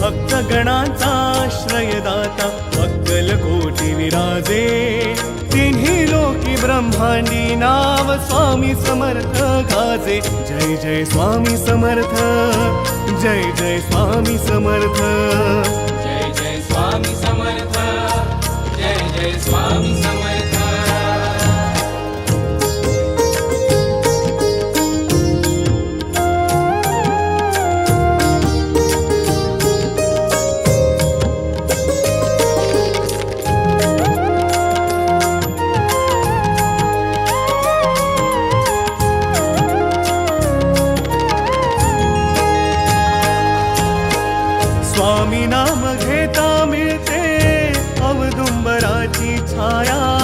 भक्तगणांचा आश्रयदाता अक्कलकोटी विराजे तिन्ही लोकी ब्रह्मांडी नाव स्वामी समर्थ गाजे जय जय स्वामी समर्थ जय जय स्वामी समर्थ जय जय स्वामी समर्थ जय जय स्वामी समर्थ स्वामी नाम घेता मिळते अवदुंबराची छाया